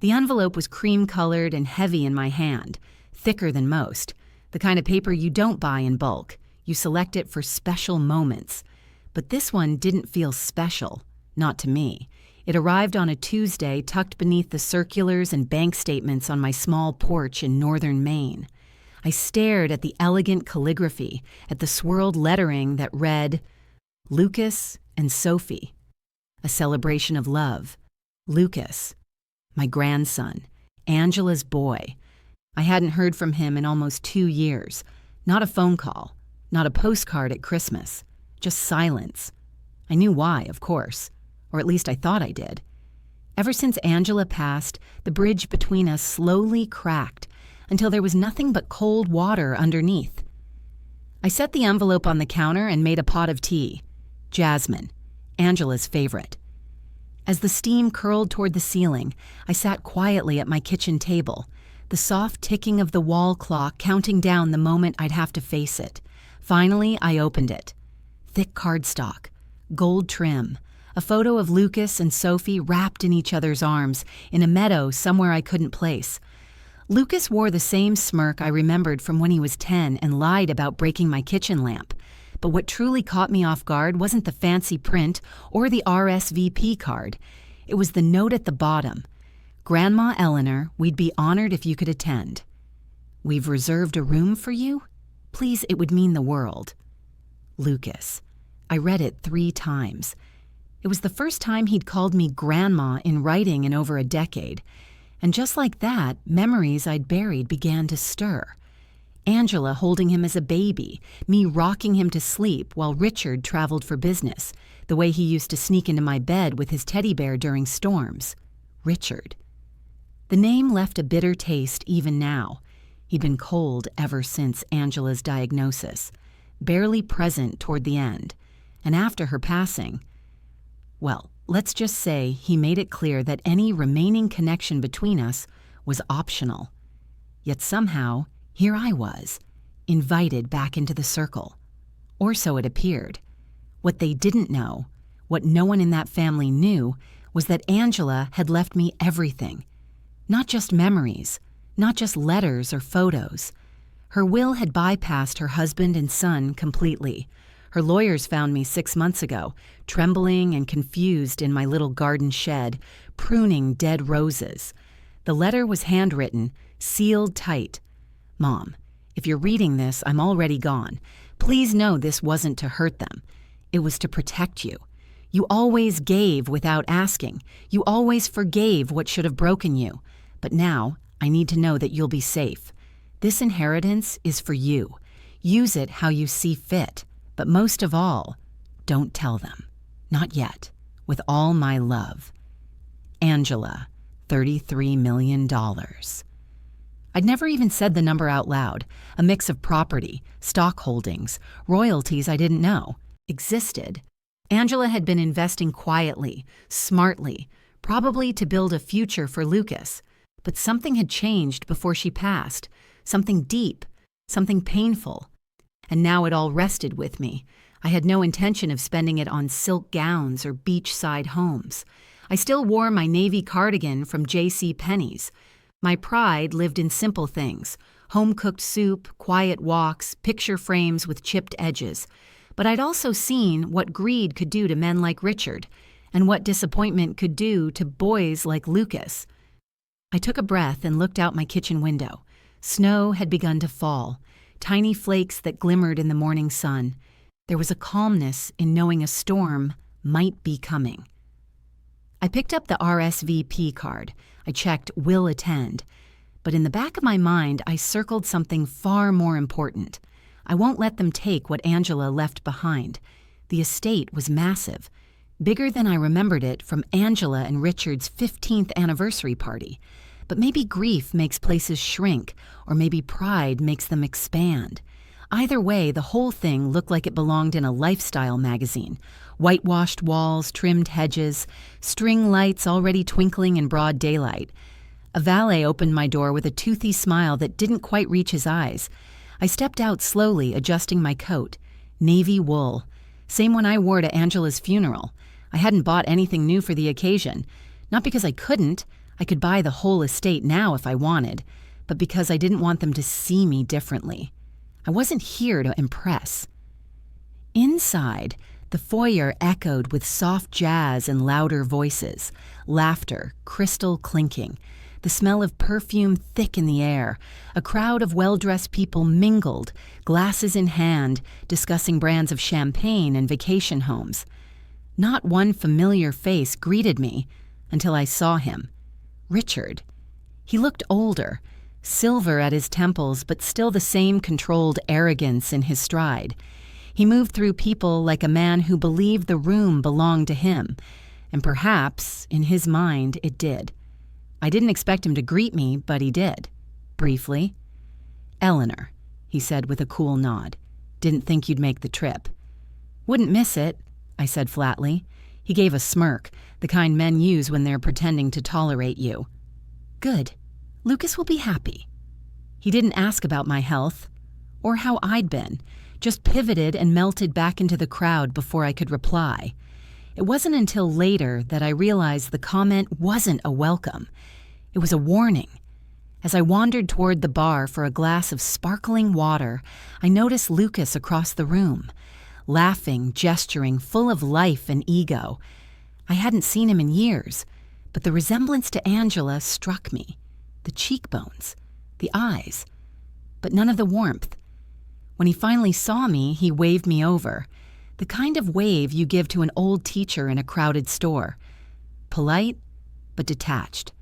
The envelope was cream-colored and heavy in my hand, thicker than most, the kind of paper you don't buy in bulk. You select it for special moments. But this one didn't feel special, not to me. It arrived on a Tuesday tucked beneath the circulars and bank statements on my small porch in northern Maine. I stared at the elegant calligraphy, at the swirled lettering that read, Lucas and Sophie, a celebration of love. Lucas, my grandson, Angela's boy. I hadn't heard from him in almost 2 years. Not a phone call, not a postcard at Christmas, just silence. I knew why, of course, or at least I thought I did. Ever since Angela passed, the bridge between us slowly cracked until there was nothing but cold water underneath. I set the envelope on the counter and made a pot of tea. Jasmine, Angela's favorite. As the steam curled toward the ceiling, I sat quietly at my kitchen table, the soft ticking of the wall clock counting down the moment I'd have to face it. Finally, I opened it. Thick cardstock, gold trim, a photo of Lucas and Sophie wrapped in each other's arms in a meadow somewhere I couldn't place. Lucas wore the same smirk I remembered from when he was 10 and lied about breaking my kitchen lamp. But what truly caught me off guard wasn't the fancy print or the RSVP card. It was the note at the bottom. Grandma Eleanor, we'd be honored if you could attend. We've reserved a room for you? Please, it would mean the world. Lucas. I read it 3 times. It was the first time he'd called me Grandma in writing in over a decade. And just like that, memories I'd buried began to stir. Angela holding him as a baby, me rocking him to sleep while Richard traveled for business, the way he used to sneak into my bed with his teddy bear during storms. Richard. The name left a bitter taste even now. He'd been cold ever since Angela's diagnosis, barely present toward the end. And after her passing, well, let's just say he made it clear that any remaining connection between us was optional. Yet somehow, here I was, invited back into the circle. Or so it appeared. What they didn't know, what no one in that family knew, was that Angela had left me everything. Not just memories, not just letters or photos. Her will had bypassed her husband and son completely. Her lawyers found me 6 months ago, trembling and confused in my little garden shed, pruning dead roses. The letter was handwritten, sealed tight. Mom, if you're reading this, I'm already gone. Please know this wasn't to hurt them. It was to protect you. You always gave without asking. You always forgave what should have broken you. But now, I need to know that you'll be safe. This inheritance is for you. Use it how you see fit. But most of all, don't tell them. Not yet. With all my love. Angela, $33 million. I'd never even said the number out loud. A mix of property, stock holdings, royalties I didn't know existed. Angela had been investing quietly, smartly, probably to build a future for Lucas. But something had changed before she passed. Something deep, something painful. And now it all rested with me. I had no intention of spending it on silk gowns or beachside homes. I still wore my navy cardigan from J.C. Penney's. My pride lived in simple things: home-cooked soup, quiet walks, picture frames with chipped edges. But I'd also seen what greed could do to men like Richard, and what disappointment could do to boys like Lucas. I took a breath and looked out my kitchen window. Snow had begun to fall, tiny flakes that glimmered in the morning sun. There was a calmness in knowing a storm might be coming. I picked up the RSVP card. I checked "will attend." But in the back of my mind, I circled something far more important. I won't let them take what Angela left behind. The estate was massive, bigger than I remembered it from Angela and Richard's 15th anniversary party. But maybe grief makes places shrink, or maybe pride makes them expand. Either way, the whole thing looked like it belonged in a lifestyle magazine. Whitewashed walls, trimmed hedges, string lights already twinkling in broad daylight. A valet opened my door with a toothy smile that didn't quite reach his eyes. I stepped out slowly, adjusting my coat. Navy wool. Same one I wore to Angela's funeral. I hadn't bought anything new for the occasion. Not because I couldn't. I could buy the whole estate now if I wanted, but because I didn't want them to see me differently. I wasn't here to impress. Inside, the foyer echoed with soft jazz and louder voices, laughter, crystal clinking, the smell of perfume thick in the air. A crowd of well-dressed people mingled, glasses in hand, discussing brands of champagne and vacation homes. Not one familiar face greeted me until I saw him. Richard. He looked older, silver at his temples, but still the same controlled arrogance in his stride. He moved through people like a man who believed the room belonged to him, and perhaps, in his mind, it did. I didn't expect him to greet me, but he did. Briefly. "Eleanor," he said with a cool nod. "Didn't think you'd make the trip." "Wouldn't miss it," I said flatly. He gave a smirk, the kind men use when they're pretending to tolerate you. "Good. Lucas will be happy." He didn't ask about my health, or how I'd been, just pivoted and melted back into the crowd before I could reply. It wasn't until later that I realized the comment wasn't a welcome. It was a warning. As I wandered toward the bar for a glass of sparkling water, I noticed Lucas across the room, laughing, gesturing, full of life and ego. I hadn't seen him in years, but the resemblance to Angela struck me. The cheekbones, the eyes, but none of the warmth. When he finally saw me, he waved me over, the kind of wave you give to an old teacher in a crowded store. Polite, but detached.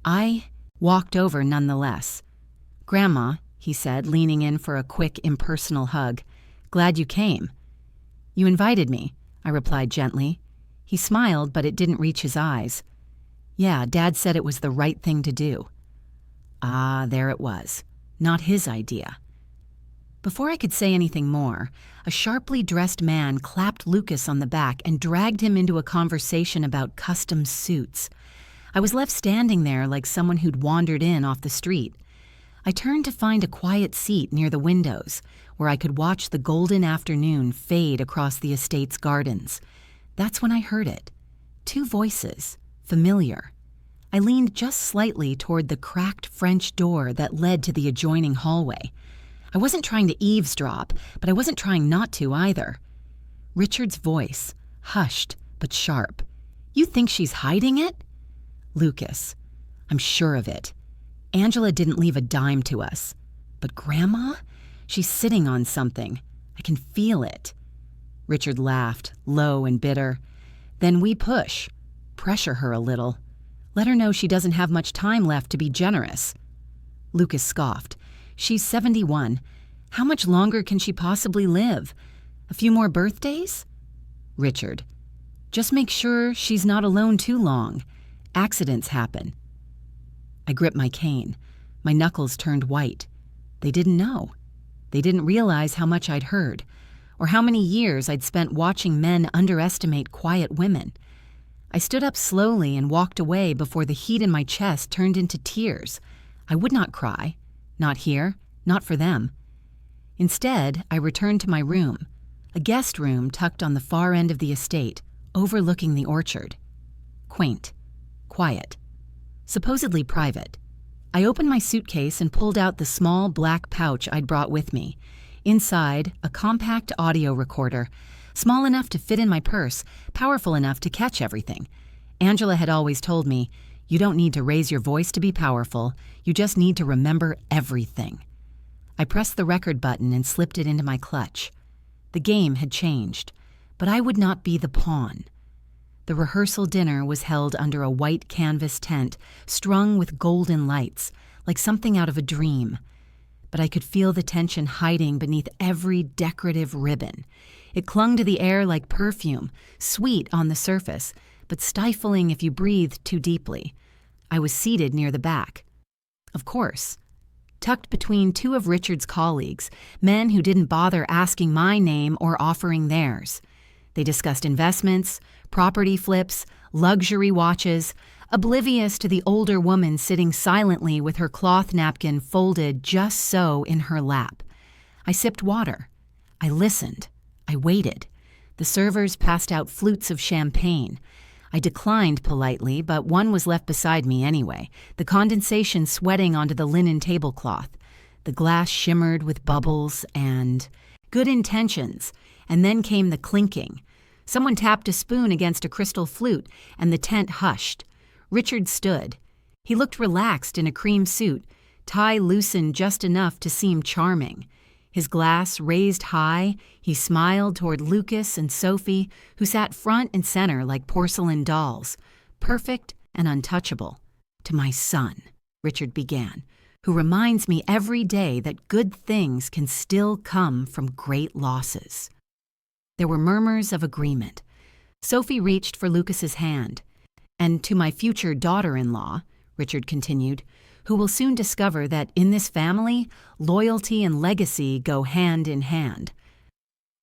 I walked over nonetheless. "Grandma," he said, leaning in for a quick, impersonal hug. "Glad you came." "You invited me," I replied gently. He smiled, but it didn't reach his eyes. "Yeah, Dad said it was the right thing to do." Ah, there it was. Not his idea. Before I could say anything more, a sharply dressed man clapped Lucas on the back and dragged him into a conversation about custom suits. I was left standing there like someone who'd wandered in off the street. I turned to find a quiet seat near the windows, where I could watch the golden afternoon fade across the estate's gardens. That's when I heard it. Two voices, familiar. I leaned just slightly toward the cracked French door that led to the adjoining hallway. I wasn't trying to eavesdrop, but I wasn't trying not to either. Richard's voice, hushed but sharp. "You think she's hiding it?" "Lucas, I'm sure of it. Angela didn't leave a dime to us. But Grandma? She's sitting on something. I can feel it." Richard laughed, low and bitter. "Then we push. Pressure her a little. Let her know she doesn't have much time left to be generous." Lucas scoffed. "She's 71. How much longer can she possibly live? A few more birthdays?" Richard, "Just make sure she's not alone too long. Accidents happen." I gripped my cane. My knuckles turned white. They didn't know. They didn't realize how much I'd heard, or how many years I'd spent watching men underestimate quiet women. I stood up slowly and walked away before the heat in my chest turned into tears. I would not cry. Not here. Not for them. Instead, I returned to my room, a guest room tucked on the far end of the estate, overlooking the orchard. Quaint. Quiet. Supposedly private. I opened my suitcase and pulled out the small black pouch I'd brought with me. Inside, a compact audio recorder, small enough to fit in my purse, powerful enough to catch everything. Angela had always told me, "You don't need to raise your voice to be powerful. You just need to remember everything." I pressed the record button and slipped it into my clutch. The game had changed, but I would not be the pawn. The rehearsal dinner was held under a white canvas tent, strung with golden lights, like something out of a dream. But I could feel the tension hiding beneath every decorative ribbon. It clung to the air like perfume, sweet on the surface, but stifling if you breathed too deeply. I was seated near the back. Of course. Tucked between two of Richard's colleagues, men who didn't bother asking my name or offering theirs. They discussed investments, property flips, luxury watches, oblivious to the older woman sitting silently with her cloth napkin folded just so in her lap. I sipped water. I listened. I waited. The servers passed out flutes of champagne. I declined politely, but one was left beside me anyway, the condensation sweating onto the linen tablecloth. The glass shimmered with bubbles and good intentions, and then came the clinking. Someone tapped a spoon against a crystal flute, and the tent hushed. Richard stood. He looked relaxed in a cream suit, tie loosened just enough to seem charming. His glass raised high, he smiled toward Lucas and Sophie, who sat front and center like porcelain dolls, perfect and untouchable. "To my son," Richard began, "who reminds me every day that good things can still come from great losses." There were murmurs of agreement. Sophie reached for Lucas's hand. "And to my future daughter-in-law," Richard continued, "who will soon discover that in this family, loyalty and legacy go hand in hand."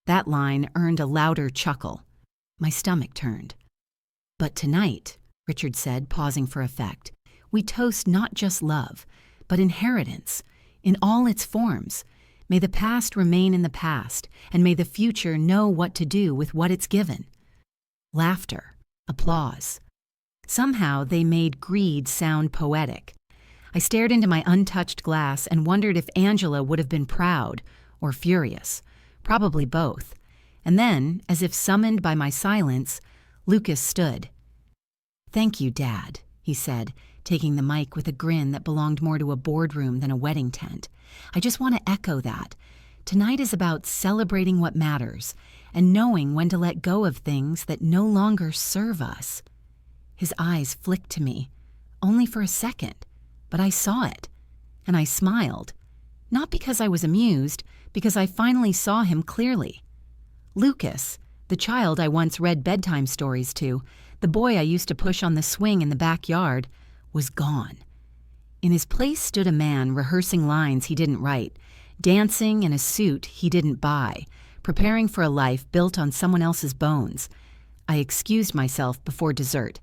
That line earned a louder chuckle. My stomach turned. "But tonight," Richard said, pausing for effect, "we toast not just love, but inheritance, in all its forms. May the past remain in the past, and may the future know what to do with what it's given." Laughter, applause. Somehow they made greed sound poetic. I stared into my untouched glass and wondered if Angela would have been proud or furious, probably both. And then, as if summoned by my silence, Lucas stood. "Thank you, Dad," he said, taking the mic with a grin that belonged more to a boardroom than a wedding tent. "I just want to echo that. Tonight is about celebrating what matters and knowing when to let go of things that no longer serve us." His eyes flicked to me, only for a second, but I saw it, and I smiled. Not because I was amused, because I finally saw him clearly. Lucas, the child I once read bedtime stories to, the boy I used to push on the swing in the backyard, was gone. In his place stood a man rehearsing lines he didn't write, dancing in a suit he didn't buy, preparing for a life built on someone else's bones. I excused myself before dessert.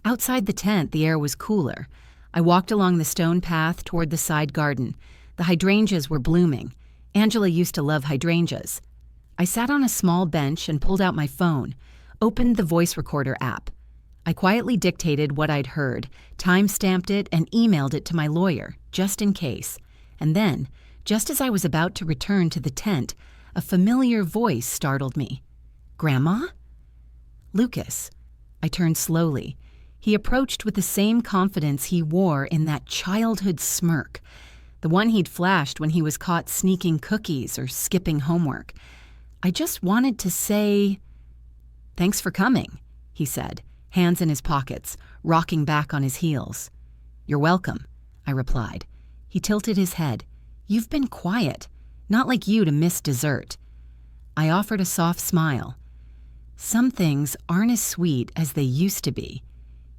Outside the tent, the air was cooler. I walked along the stone path toward the side garden. The hydrangeas were blooming. Angela used to love hydrangeas. I sat on a small bench and pulled out my phone, opened the voice recorder app. I quietly dictated what I'd heard, time-stamped it, and emailed it to my lawyer, just in case. And then, just as I was about to return to the tent, a familiar voice startled me. "Grandma?" "Lucas." I turned slowly. He approached with the same confidence he wore in that childhood smirk, the one he'd flashed when he was caught sneaking cookies or skipping homework. I just wanted to say, "Thanks for coming," he said, hands in his pockets, rocking back on his heels. "You're welcome," I replied. He tilted his head. "You've been quiet, not like you to miss dessert." I offered a soft smile. "Some things aren't as sweet as they used to be."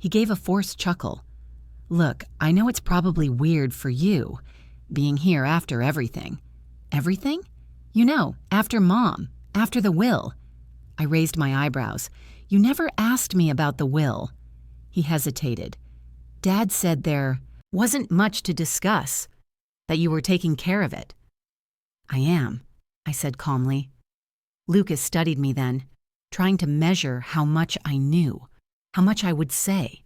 He gave a forced chuckle. "Look, I know it's probably weird for you, being here after everything." "Everything?" "You know, after Mom, after the will." I raised my eyebrows. "You never asked me about the will." He hesitated. "Dad said there wasn't much to discuss, that you were taking care of it." "I am," I said calmly. Lucas studied me then, trying to measure how much I knew, how much I would say.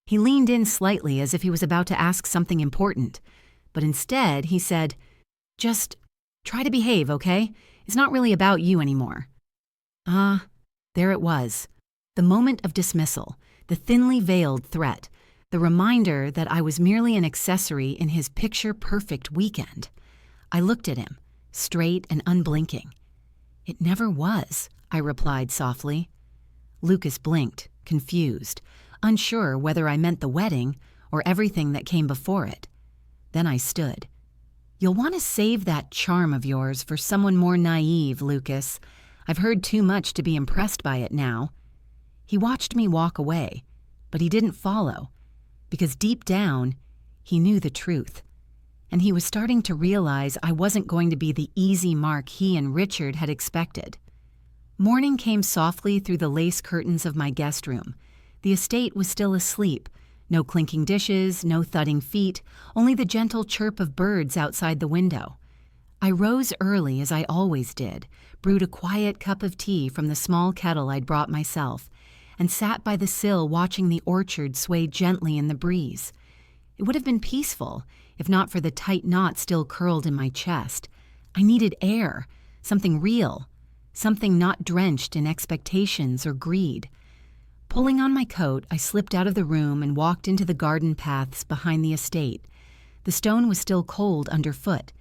He leaned in slightly as if he was about to ask something important, but instead he said, "Just try to behave, okay? It's not really about you anymore." There it was. The moment of dismissal, the thinly veiled threat, the reminder that I was merely an accessory in his picture-perfect weekend. I looked at him, straight and unblinking. "It never was," I replied softly. Lucas blinked, confused, unsure whether I meant the wedding or everything that came before it. Then I stood. "You'll want to save that charm of yours for someone more naive, Lucas. I've heard too much to be impressed by it now." He watched me walk away, but he didn't follow, because deep down, he knew the truth. And he was starting to realize I wasn't going to be the easy mark he and Richard had expected. Morning came softly through the lace curtains of my guest room. The estate was still asleep. No clinking dishes, no thudding feet, only the gentle chirp of birds outside the window. I rose early as I always did, brewed a quiet cup of tea from the small kettle I'd brought myself, and sat by the sill watching the orchard sway gently in the breeze. It would have been peaceful, if not for the tight knot still curled in my chest. I needed air, something real, something not drenched in expectations or greed. Pulling on my coat, I slipped out of the room and walked into the garden paths behind the estate. The stone was still cold underfoot.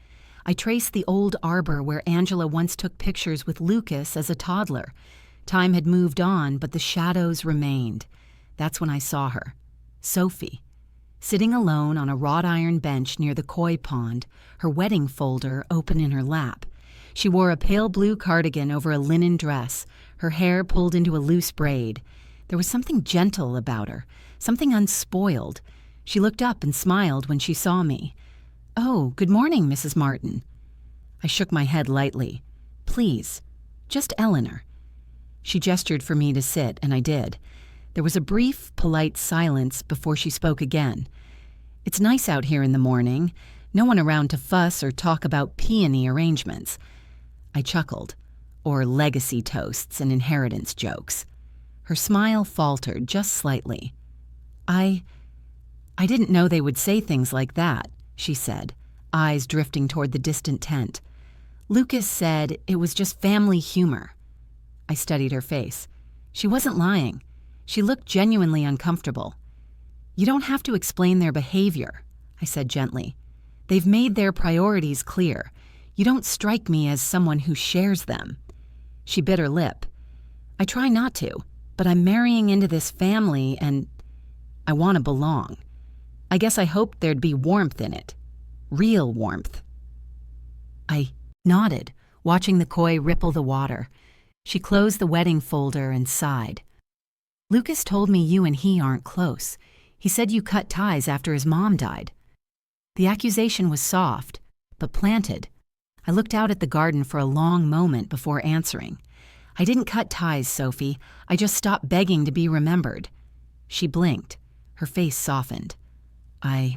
I traced the old arbor where Angela once took pictures with Lucas as a toddler. Time had moved on, but the shadows remained. That's when I saw her. Sophie. Sitting alone on a wrought iron bench near the koi pond, her wedding folder open in her lap. She wore a pale blue cardigan over a linen dress, her hair pulled into a loose braid. There was something gentle about her, something unspoiled. She looked up and smiled when she saw me. "Oh, good morning, Mrs. Martin." I shook my head lightly. "Please, just Eleanor." She gestured for me to sit, and I did. There was a brief, polite silence before she spoke again. "It's nice out here in the morning. No one around to fuss or talk about peony arrangements." I chuckled. Or legacy toasts and inheritance jokes. Her smile faltered just slightly. I didn't know they would say things like that," she said, eyes drifting toward the distant tent. "Lucas said it was just family humor." I studied her face. She wasn't lying. She looked genuinely uncomfortable. "You don't have to explain their behavior," I said gently. "They've made their priorities clear. You don't strike me as someone who shares them." She bit her lip. "I try not to, but I'm marrying into this family and I want to belong. I guess I hoped there'd be warmth in it. Real warmth." I nodded, watching the koi ripple the water. She closed the wedding folder and sighed. "Lucas told me you and he aren't close. He said you cut ties after his mom died." The accusation was soft, but planted. I looked out at the garden for a long moment before answering. "I didn't cut ties, Sophie. I just stopped begging to be remembered." She blinked. Her face softened. I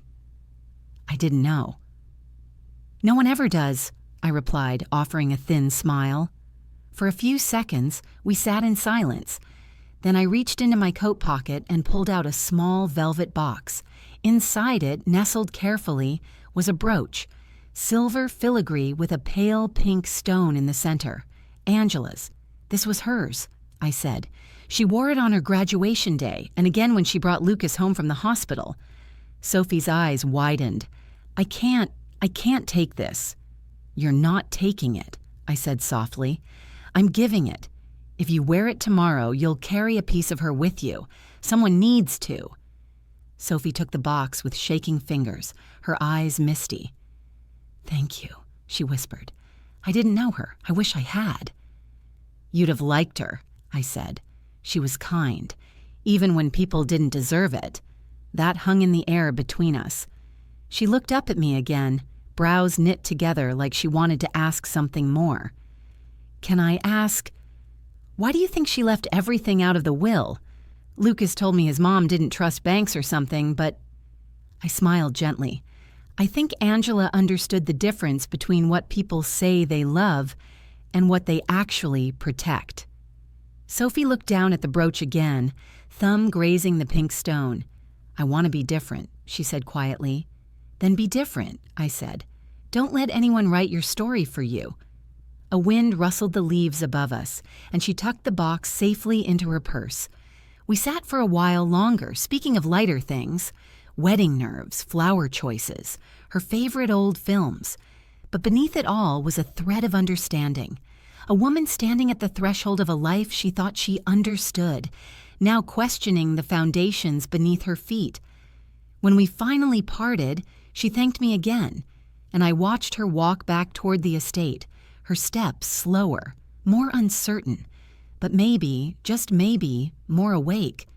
didn't know." "No one ever does," I replied, offering a thin smile. For a few seconds, we sat in silence. Then I reached into my coat pocket and pulled out a small velvet box. Inside it, nestled carefully, was a brooch, silver filigree with a pale pink stone in the center. Angela's. This was hers, I said. She wore it on her graduation day, and again when she brought Lucas home from the hospital. Sophie's eyes widened. I can't take this." "You're not taking it," I said softly. "I'm giving it. If you wear it tomorrow, you'll carry a piece of her with you. Someone needs to." Sophie took the box with shaking fingers, her eyes misty. "Thank you," she whispered. "I didn't know her. I wish I had." "You'd have liked her," I said. "She was kind, even when people didn't deserve it." That hung in the air between us. She looked up at me again, brows knit together like she wanted to ask something more. "Can I ask, why do you think she left everything out of the will? Lucas told me his mom didn't trust banks or something, but..." I smiled gently. "I think Angela understood the difference between what people say they love and what they actually protect." Sophie looked down at the brooch again, thumb grazing the pink stone. "I want to be different," she said quietly. "Then be different," I said. "Don't let anyone write your story for you." A wind rustled the leaves above us, and she tucked the box safely into her purse. We sat for a while longer, speaking of lighter things. Wedding nerves, flower choices, her favorite old films. But beneath it all was a thread of understanding. A woman standing at the threshold of a life she thought she understood, now questioning the foundations beneath her feet. When we finally parted, she thanked me again, and I watched her walk back toward the estate, her steps slower, more uncertain, but maybe, just maybe, more awake.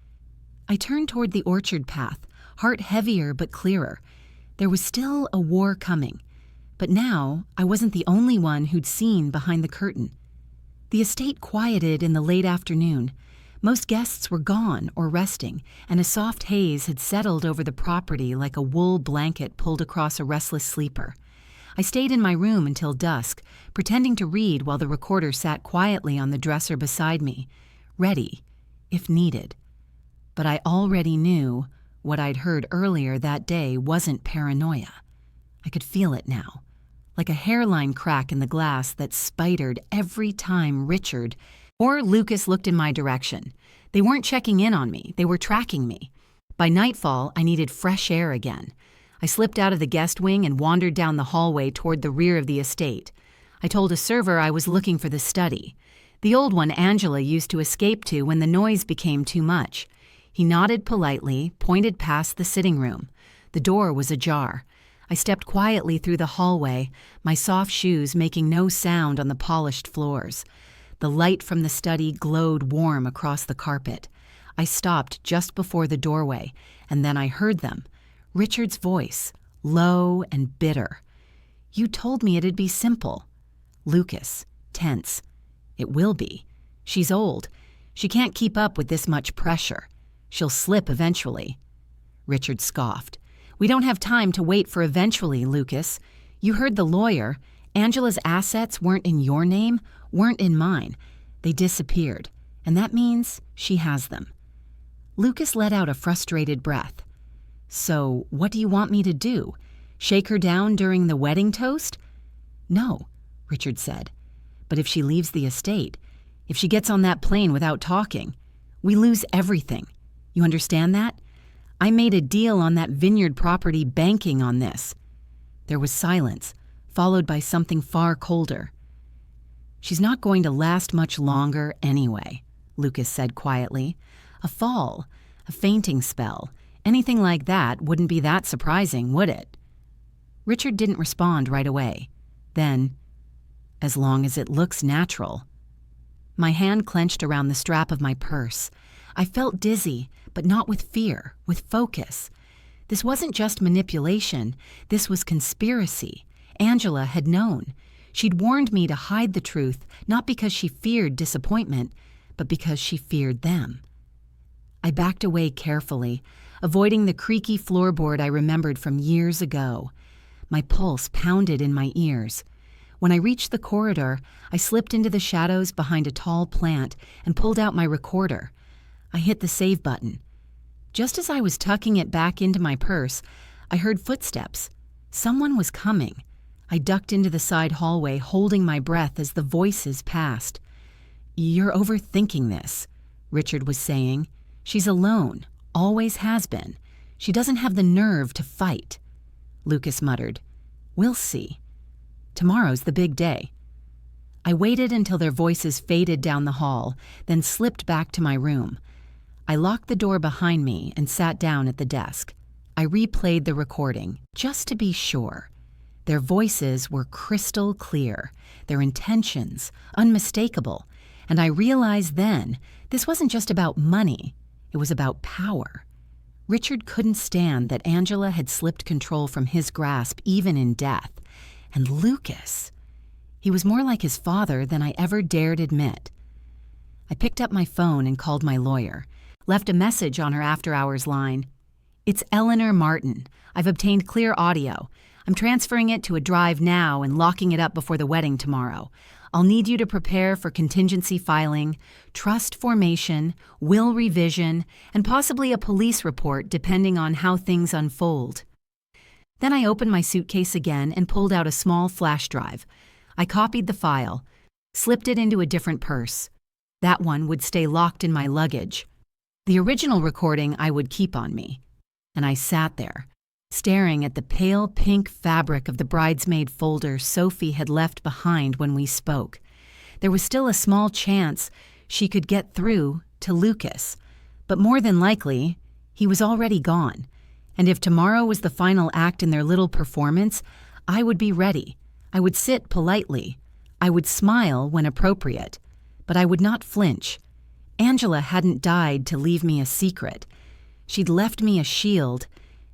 I turned toward the orchard path, heart heavier but clearer. There was still a war coming, but now I wasn't the only one who'd seen behind the curtain. The estate quieted in the late afternoon. Most guests were gone or resting, and a soft haze had settled over the property like a wool blanket pulled across a restless sleeper. I stayed in my room until dusk, pretending to read while the recorder sat quietly on the dresser beside me, ready, if needed. But I already knew what I'd heard earlier that day wasn't paranoia. I could feel it now, like a hairline crack in the glass that spidered every time Richard or Lucas looked in my direction. They weren't checking in on me, they were tracking me. By nightfall, I needed fresh air again. I slipped out of the guest wing and wandered down the hallway toward the rear of the estate. I told a server I was looking for the study, the old one Angela used to escape to when the noise became too much. He nodded politely, pointed past the sitting room. The door was ajar. I stepped quietly through the hallway, my soft shoes making no sound on the polished floors. The light from the study glowed warm across the carpet. I stopped just before the doorway, and then I heard them. Richard's voice, low and bitter. "You told me it'd be simple." Lucas, tense. "It will be. She's old. She can't keep up with this much pressure. She'll slip eventually." Richard scoffed. "We don't have time to wait for eventually, Lucas. You heard the lawyer. Angela's assets weren't in your name, weren't in mine. They disappeared, and that means she has them." Lucas let out a frustrated breath. "So, what do you want me to do? Shake her down during the wedding toast?" "No," Richard said. "But if she leaves the estate, if she gets on that plane without talking, we lose everything. You understand that? I made a deal on that vineyard property banking on this." There was silence, followed by something far colder. "She's not going to last much longer anyway," Lucas said quietly. "A fall, a fainting spell, anything like that wouldn't be that surprising, would it?" Richard didn't respond right away. Then, "As long as it looks natural." My hand clenched around the strap of my purse. I felt dizzy, but not with fear, with focus. This wasn't just manipulation, this was conspiracy. Angela had known. She'd warned me to hide the truth, not because she feared disappointment, but because she feared them. I backed away carefully, avoiding the creaky floorboard I remembered from years ago. My pulse pounded in my ears. When I reached the corridor, I slipped into the shadows behind a tall plant and pulled out my recorder. I hit the save button. Just as I was tucking it back into my purse, I heard footsteps. Someone was coming. I ducked into the side hallway, holding my breath as the voices passed. "You're overthinking this," Richard was saying. "She's alone, always has been. She doesn't have the nerve to fight." Lucas muttered, "We'll see. Tomorrow's the big day." I waited until their voices faded down the hall, then slipped back to my room. I locked the door behind me and sat down at the desk. I replayed the recording, just to be sure. Their voices were crystal clear, their intentions unmistakable, and I realized then this wasn't just about money, it was about power. Richard couldn't stand that Angela had slipped control from his grasp even in death. And Lucas, he was more like his father than I ever dared admit. I picked up my phone and called my lawyer, left a message on her after-hours line. "It's Eleanor Martin. I've obtained clear audio. I'm transferring it to a drive now and locking it up before the wedding tomorrow. I'll need you to prepare for contingency filing, trust formation, will revision, and possibly a police report depending on how things unfold." Then I opened my suitcase again and pulled out a small flash drive. I copied the file, slipped it into a different purse. That one would stay locked in my luggage. The original recording I would keep on me. And I sat there, staring at the pale pink fabric of the bridesmaid folder Sophie had left behind when we spoke. There was still a small chance she could get through to Lucas, but more than likely, he was already gone. And if tomorrow was the final act in their little performance, I would be ready. I would sit politely. I would smile when appropriate. But I would not flinch. Angela hadn't died to leave me a secret. She'd left me a shield,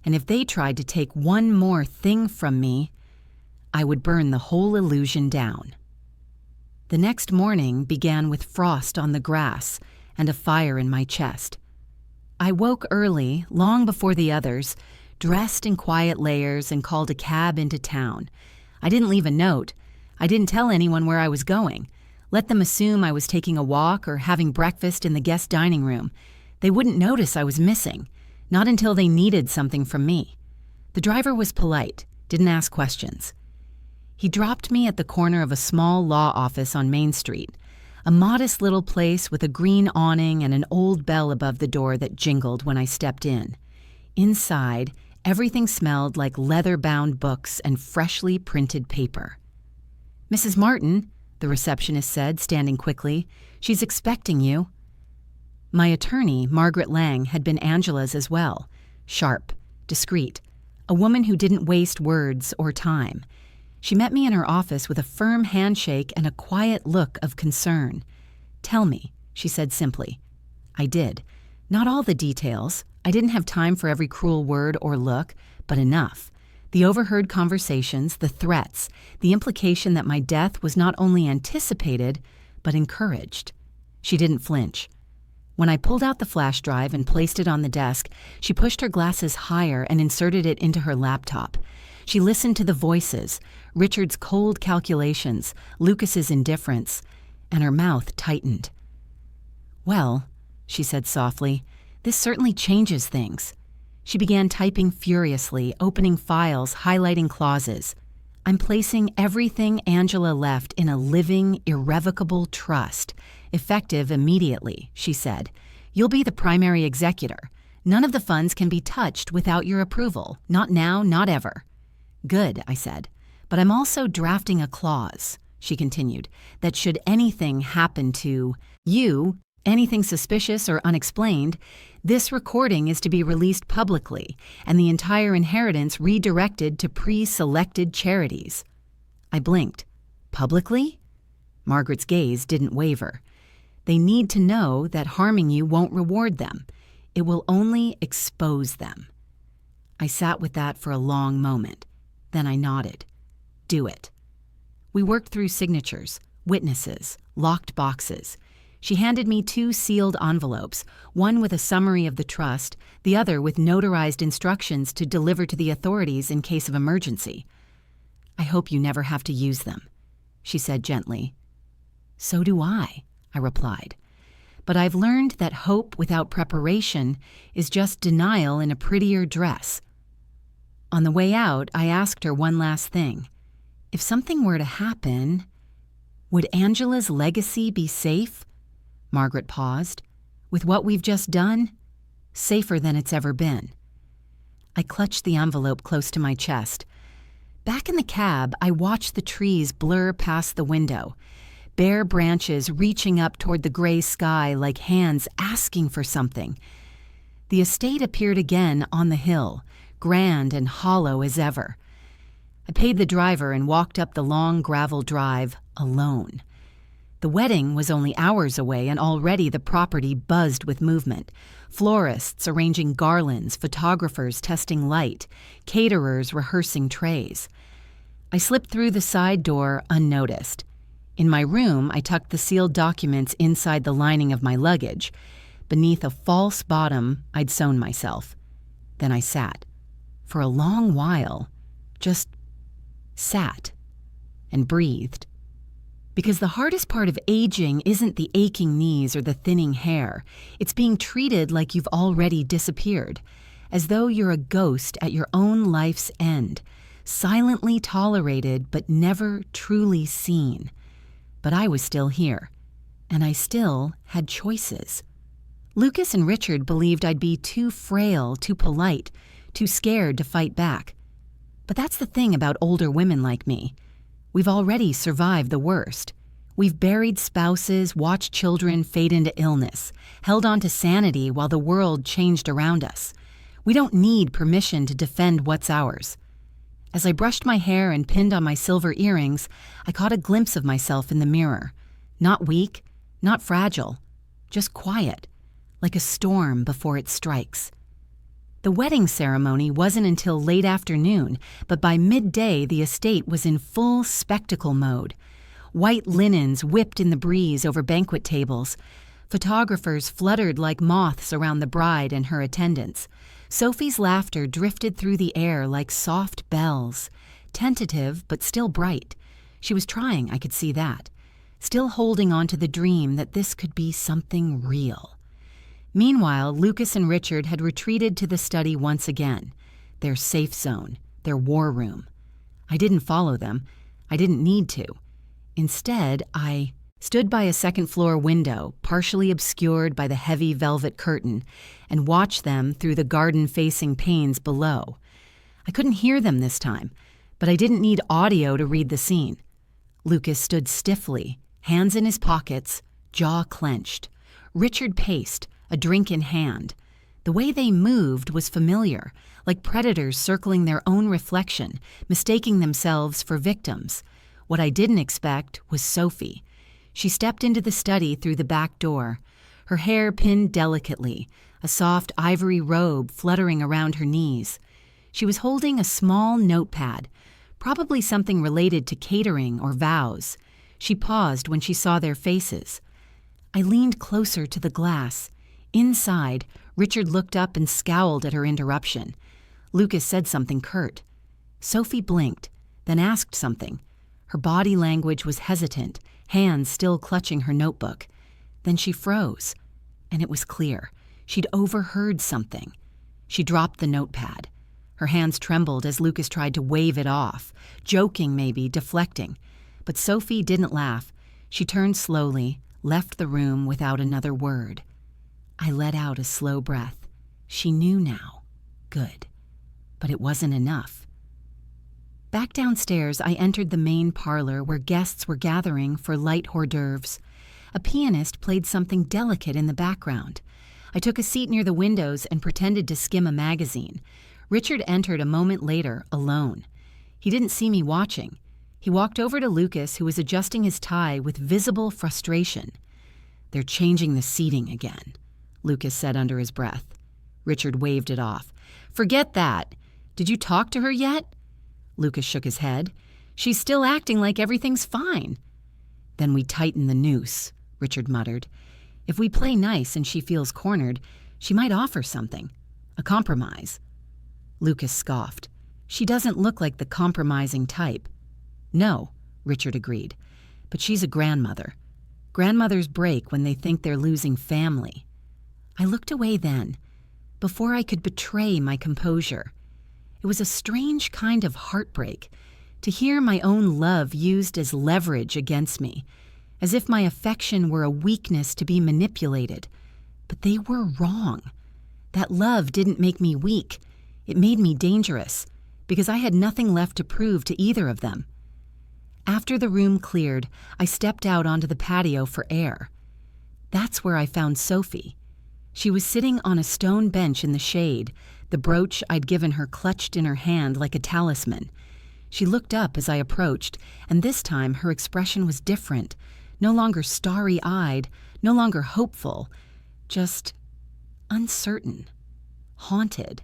and if they tried to take one more thing from me, I would burn the whole illusion down. The next morning began with frost on the grass and a fire in my chest. I woke early, long before the others, dressed in quiet layers and called a cab into town. I didn't leave a note. I didn't tell anyone where I was going. Let them assume I was taking a walk or having breakfast in the guest dining room. They wouldn't notice I was missing, not until they needed something from me. The driver was polite, didn't ask questions. He dropped me at the corner of a small law office on Main Street, a modest little place with a green awning and an old bell above the door that jingled when I stepped in. Inside, everything smelled like leather-bound books and freshly printed paper. "Mrs. Martin," the receptionist said, standing quickly, "she's expecting you." My attorney, Margaret Lang, had been Angela's as well, sharp, discreet, a woman who didn't waste words or time. She met me in her office with a firm handshake and a quiet look of concern. "Tell me," she said simply. I did. Not all the details. I didn't have time for every cruel word or look, but enough. The overheard conversations, the threats, the implication that my death was not only anticipated, but encouraged. She didn't flinch. When I pulled out the flash drive and placed it on the desk, she pushed her glasses higher and inserted it into her laptop. She listened to the voices, Richard's cold calculations, Lucas's indifference, and her mouth tightened. "Well," she said softly, "this certainly changes things." She began typing furiously, opening files, highlighting clauses. "I'm placing everything Angela left in a living, irrevocable trust, effective immediately," she said. "You'll be the primary executor. None of the funds can be touched without your approval. Not now, not ever." "Good," I said. "But I'm also drafting a clause," she continued, "that should anything happen to you, anything suspicious or unexplained, this recording is to be released publicly and the entire inheritance redirected to pre-selected charities." I blinked. "Publicly?" Margaret's gaze didn't waver. "They need to know that harming you won't reward them. It will only expose them." I sat with that for a long moment. Then I nodded. "Do it." We worked through signatures, witnesses, locked boxes. She handed me 2 sealed envelopes, one with a summary of the trust, the other with notarized instructions to deliver to the authorities in case of emergency. "I hope you never have to use them," she said gently. "So do I replied. "But I've learned that hope without preparation is just denial in a prettier dress." On the way out, I asked her one last thing. If something were to happen, would Angela's legacy be safe? Margaret paused. "With what we've just done? Safer than it's ever been." I clutched the envelope close to my chest. Back in the cab, I watched the trees blur past the window, bare branches reaching up toward the gray sky like hands asking for something. The estate appeared again on the hill, grand and hollow as ever. I paid the driver and walked up the long gravel drive alone. The wedding was only hours away, and already the property buzzed with movement. Florists arranging garlands, photographers testing light, caterers rehearsing trays. I slipped through the side door unnoticed. In my room, I tucked the sealed documents inside the lining of my luggage. Beneath a false bottom, I'd sewn myself. Then I sat. For a long while, just sat and breathed. Because the hardest part of aging isn't the aching knees or the thinning hair. It's being treated like you've already disappeared, as though you're a ghost at your own life's end, silently tolerated but never truly seen. But I was still here, and I still had choices. Lucas and Richard believed I'd be too frail, too polite, too scared to fight back. But that's the thing about older women like me. We've already survived the worst. We've buried spouses, watched children fade into illness, held on to sanity while the world changed around us. We don't need permission to defend what's ours. As I brushed my hair and pinned on my silver earrings, I caught a glimpse of myself in the mirror. Not weak, not fragile, just quiet, like a storm before it strikes. The wedding ceremony wasn't until late afternoon, but by midday the estate was in full spectacle mode. White linens whipped in the breeze over banquet tables. Photographers fluttered like moths around the bride and her attendants. Sophie's laughter drifted through the air like soft bells, tentative but still bright. She was trying, I could see that. still holding on to the dream that this could be something real. Meanwhile, Lucas and Richard had retreated to the study once again, their safe zone, their war room. I didn't follow them. I didn't need to. Instead, I stood by a second-floor window, partially obscured by the heavy velvet curtain, and watched them through the garden-facing panes below. I couldn't hear them this time, but I didn't need audio to read the scene. Lucas stood stiffly, hands in his pockets, jaw clenched. Richard paced, a drink in hand. The way they moved was familiar, like predators circling their own reflection, mistaking themselves for victims. What I didn't expect was Sophie. She stepped into the study through the back door, her hair pinned delicately, a soft ivory robe fluttering around her knees. She was holding a small notepad, probably something related to catering or vows. She paused when she saw their faces. I leaned closer to the glass. Inside, Richard looked up and scowled at her interruption. Lucas said something curt. Sophie blinked, then asked something. Her body language was hesitant, hands still clutching her notebook. Then she froze, and it was clear. She'd overheard something. She dropped the notepad. Her hands trembled as Lucas tried to wave it off, joking maybe, deflecting. But Sophie didn't laugh. She turned slowly, left the room without another word. I let out a slow breath. She knew now. Good. But it wasn't enough. Back downstairs, I entered the main parlor where guests were gathering for light hors d'oeuvres. A pianist played something delicate in the background. I took a seat near the windows and pretended to skim a magazine. Richard entered a moment later, alone. He didn't see me watching. He walked over to Lucas, who was adjusting his tie with visible frustration. "They're changing the seating again," Lucas said under his breath. Richard waved it off. "Forget that. Did you talk to her yet?" Lucas shook his head. "She's still acting like everything's fine." "Then we tighten the noose," Richard muttered. "If we play nice and she feels cornered, she might offer something. A compromise." Lucas scoffed. "She doesn't look like the compromising type." "No," Richard agreed. "But she's a grandmother. Grandmothers break when they think they're losing family." I looked away then, before I could betray my composure. It was a strange kind of heartbreak to hear my own love used as leverage against me, as if my affection were a weakness to be manipulated. But they were wrong. That love didn't make me weak. It made me dangerous, because I had nothing left to prove to either of them. After the room cleared, I stepped out onto the patio for air. That's where I found Sophie. She was sitting on a stone bench in the shade, the brooch I'd given her clutched in her hand like a talisman. She looked up as I approached, and this time her expression was different, no longer starry-eyed, no longer hopeful, just uncertain, haunted.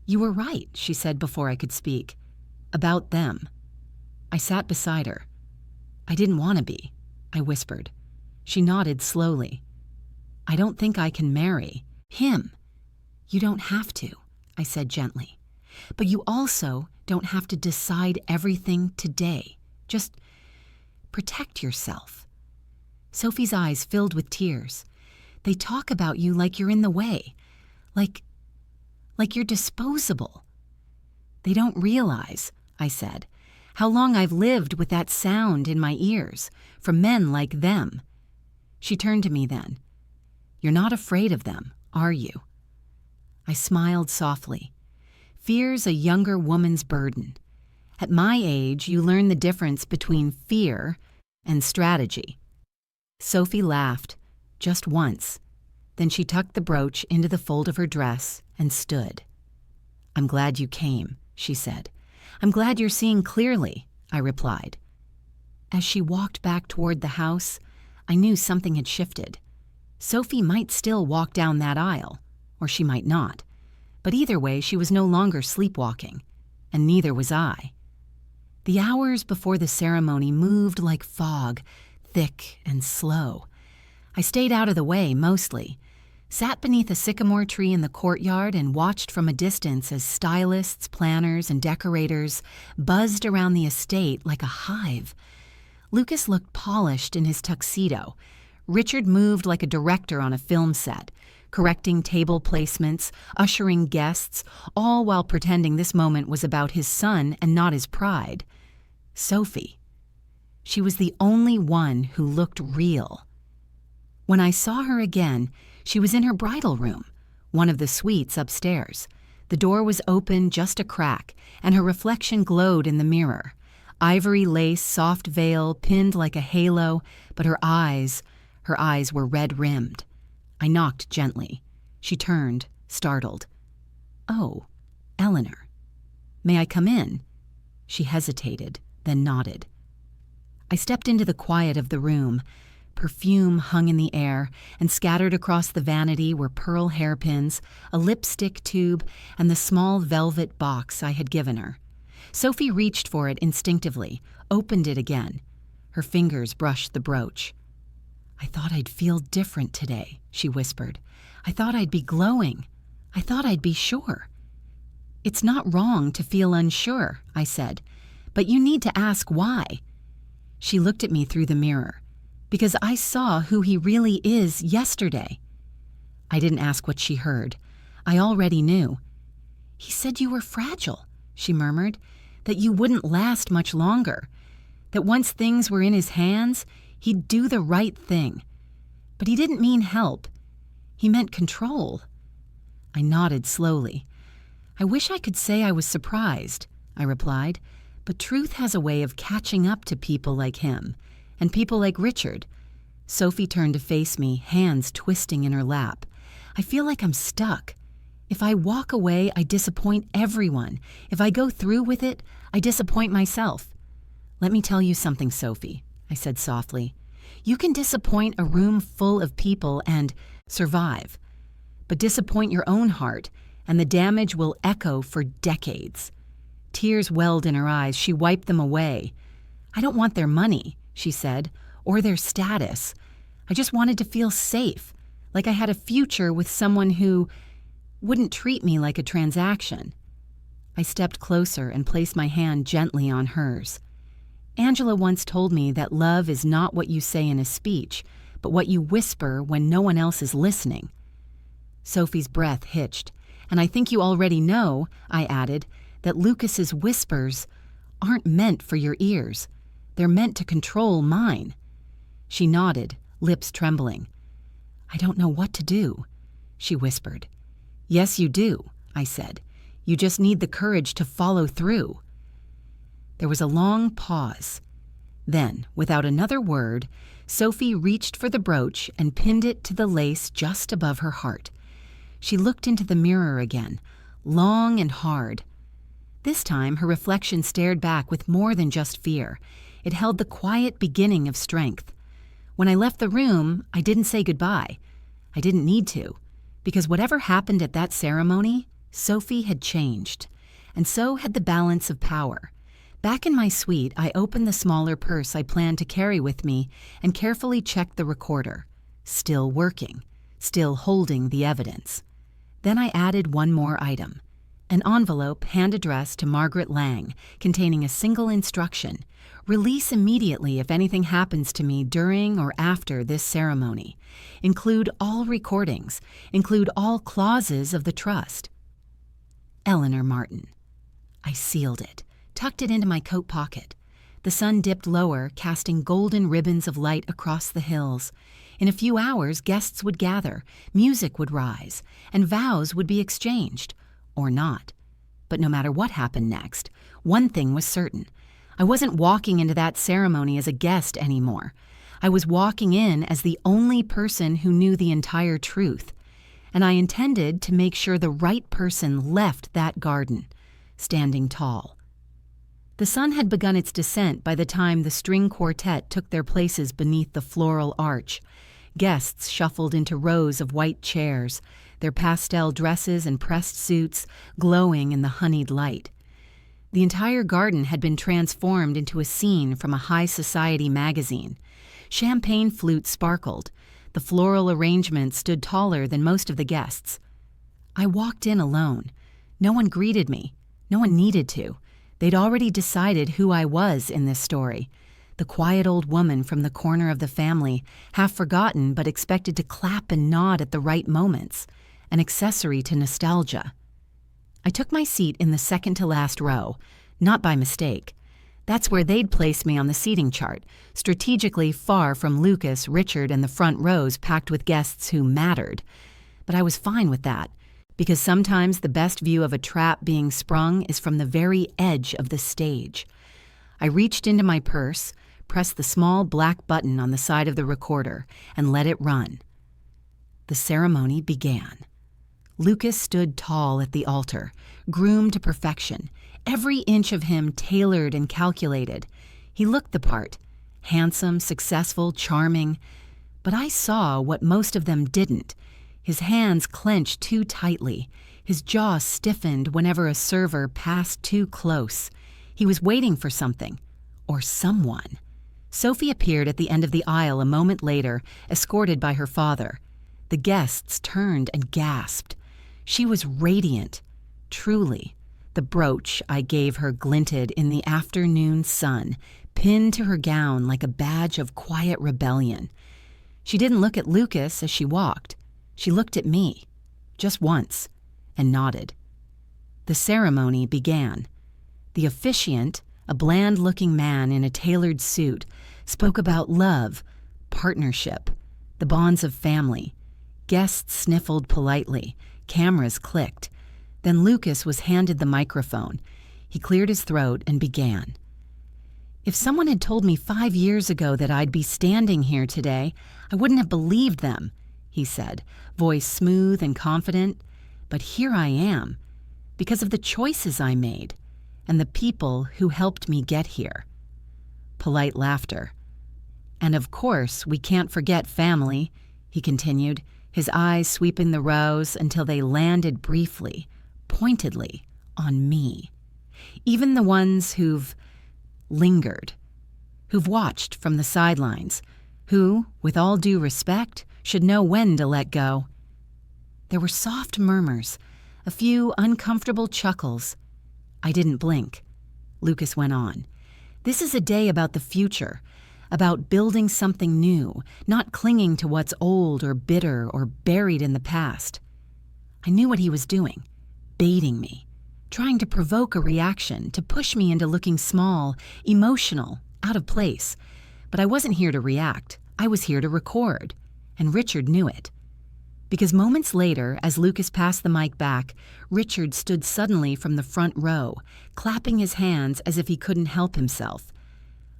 "You were right," she said before I could speak. "About them." I sat beside her. "I didn't want to be," I whispered. She nodded slowly. "I don't think I can marry him." "You don't have to," I said gently. "But you also don't have to decide everything today. Just protect yourself." Sophie's eyes filled with tears. "They talk about you like you're in the way, like you're disposable." "They don't realize," I said, "how long I've lived with that sound in my ears, from men like them." She turned to me then. "You're not afraid of them, are you?" I smiled softly. Fear's a younger woman's burden. At my age, you learn the difference between fear and strategy. Sophie laughed, just once. Then she tucked the brooch into the fold of her dress and stood. "I'm glad you came," she said. "I'm glad you're seeing clearly," I replied. As she walked back toward the house, I knew something had shifted. Sophie might still walk down that aisle, or she might not. But either way, she was no longer sleepwalking, and neither was I. The hours before the ceremony moved like fog, thick and slow. I stayed out of the way mostly, sat beneath a sycamore tree in the courtyard and watched from a distance as stylists, planners, and decorators buzzed around the estate like a hive. Lucas looked polished in his tuxedo. Richard moved like a director on a film set, correcting table placements, ushering guests, all while pretending this moment was about his son and not his pride. Sophie. She was the only one who looked real. When I saw her again, she was in her bridal room, one of the suites upstairs. The door was open just a crack, and her reflection glowed in the mirror. Ivory lace, soft veil, pinned like a halo, but her eyes were red-rimmed. I knocked gently. She turned, startled. "Oh, Eleanor. May I come in?" She hesitated, then nodded. I stepped into the quiet of the room. Perfume hung in the air, and scattered across the vanity were pearl hairpins, a lipstick tube, and the small velvet box I had given her. Sophie reached for it instinctively, opened it again. Her fingers brushed the brooch. "I thought I'd feel different today," she whispered. "I thought I'd be glowing. I thought I'd be sure." "It's not wrong to feel unsure," I said, "but you need to ask why." She looked at me through the mirror. "Because I saw who he really is yesterday." I didn't ask what she heard. I already knew. "He said you were fragile," she murmured, "that you wouldn't last much longer, that once things were in his hands, he'd do the right thing. But he didn't mean help. He meant control." I nodded slowly. "I wish I could say I was surprised," I replied, "but truth has a way of catching up to people like him, and people like Richard." Sophie turned to face me, hands twisting in her lap. "I feel like I'm stuck. If I walk away, I disappoint everyone. If I go through with it, I disappoint myself." "Let me tell you something, Sophie," I said softly. "You can disappoint a room full of people and survive. But disappoint your own heart, and the damage will echo for decades." Tears welled in her eyes. She wiped them away. "I don't want their money," she said, "or their status. I just wanted to feel safe, like I had a future with someone who wouldn't treat me like a transaction." I stepped closer and placed my hand gently on hers. "Angela once told me that love is not what you say in a speech, but what you whisper when no one else is listening." Sophie's breath hitched. "And I think you already know," I added, "that Lucas's whispers aren't meant for your ears. They're meant to control mine." She nodded, lips trembling. "I don't know what to do," she whispered. "Yes, you do," I said. "You just need the courage to follow through." There was a long pause. Then, without another word, Sophie reached for the brooch and pinned it to the lace just above her heart. She looked into the mirror again, long and hard. This time, her reflection stared back with more than just fear. It held the quiet beginning of strength. When I left the room, I didn't say goodbye. I didn't need to, because whatever happened at that ceremony, Sophie had changed, and so had the balance of power. Back in my suite, I opened the smaller purse I planned to carry with me and carefully checked the recorder. Still working, still holding the evidence. Then I added one more item. An envelope hand-addressed to Margaret Lang, containing a single instruction: release immediately if anything happens to me during or after this ceremony. Include all recordings. Include all clauses of the trust. Eleanor Martin. I sealed it, tucked it into my coat pocket. The sun dipped lower, casting golden ribbons of light across the hills. In a few hours, guests would gather, music would rise, and vows would be exchanged. Or not. But no matter what happened next, one thing was certain. I wasn't walking into that ceremony as a guest anymore. I was walking in as the only person who knew the entire truth. And I intended to make sure the right person left that garden, standing tall. The sun had begun its descent by the time the string quartet took their places beneath the floral arch. Guests shuffled into rows of white chairs, their pastel dresses and pressed suits glowing in the honeyed light. The entire garden had been transformed into a scene from a high society magazine. Champagne flutes sparkled. The floral arrangement stood taller than most of the guests. I walked in alone. No one greeted me. No one needed to. They'd already decided who I was in this story. the quiet old woman from the corner of the family, half forgotten but expected to clap and nod at the right moments, an accessory to nostalgia. I took my seat in the second-to-last row, not by mistake. That's where they'd placed me on the seating chart, strategically far from Lucas, Richard, and the front rows packed with guests who mattered. But I was fine with that, because sometimes the best view of a trap being sprung is from the very edge of the stage. I reached into my purse, pressed the small black button on the side of the recorder, and let it run. The ceremony began. Lucas stood tall at the altar, groomed to perfection, every inch of him tailored and calculated. He looked the part, handsome, successful, charming. But I saw what most of them didn't. His hands clenched too tightly. His jaw stiffened whenever a server passed too close. He was waiting for something, or someone. Sophie appeared at the end of the aisle a moment later, escorted by her father. The guests turned and gasped. She was radiant, truly. The brooch I gave her glinted in the afternoon sun, pinned to her gown like a badge of quiet rebellion. She didn't look at Lucas as she walked. She looked at me, just once, and nodded. The ceremony began. The officiant, a bland-looking man in a tailored suit, spoke about love, partnership, the bonds of family. Guests sniffled politely. Cameras clicked. Then Lucas was handed the microphone. He cleared his throat and began. If someone had told me 5 years ago that I'd be standing here today, I wouldn't have believed them, he said, voice smooth and confident. But here I am, because of the choices I made and the people who helped me get here. Polite laughter. And of course, we can't forget family, he continued, his eyes sweeping the rows until they landed briefly, pointedly, on me. Even the ones who've lingered, who've watched from the sidelines, who, with all due respect, should know when to let go. There were soft murmurs, a few uncomfortable chuckles. I didn't blink. Lucas went on. This is a day about the future, about building something new, not clinging to what's old or bitter or buried in the past. I knew what he was doing, baiting me, trying to provoke a reaction, to push me into looking small, emotional, out of place. But I wasn't here to react. I was here to record, and Richard knew it. Because moments later, as Lucas passed the mic back, Richard stood suddenly from the front row, clapping his hands as if he couldn't help himself.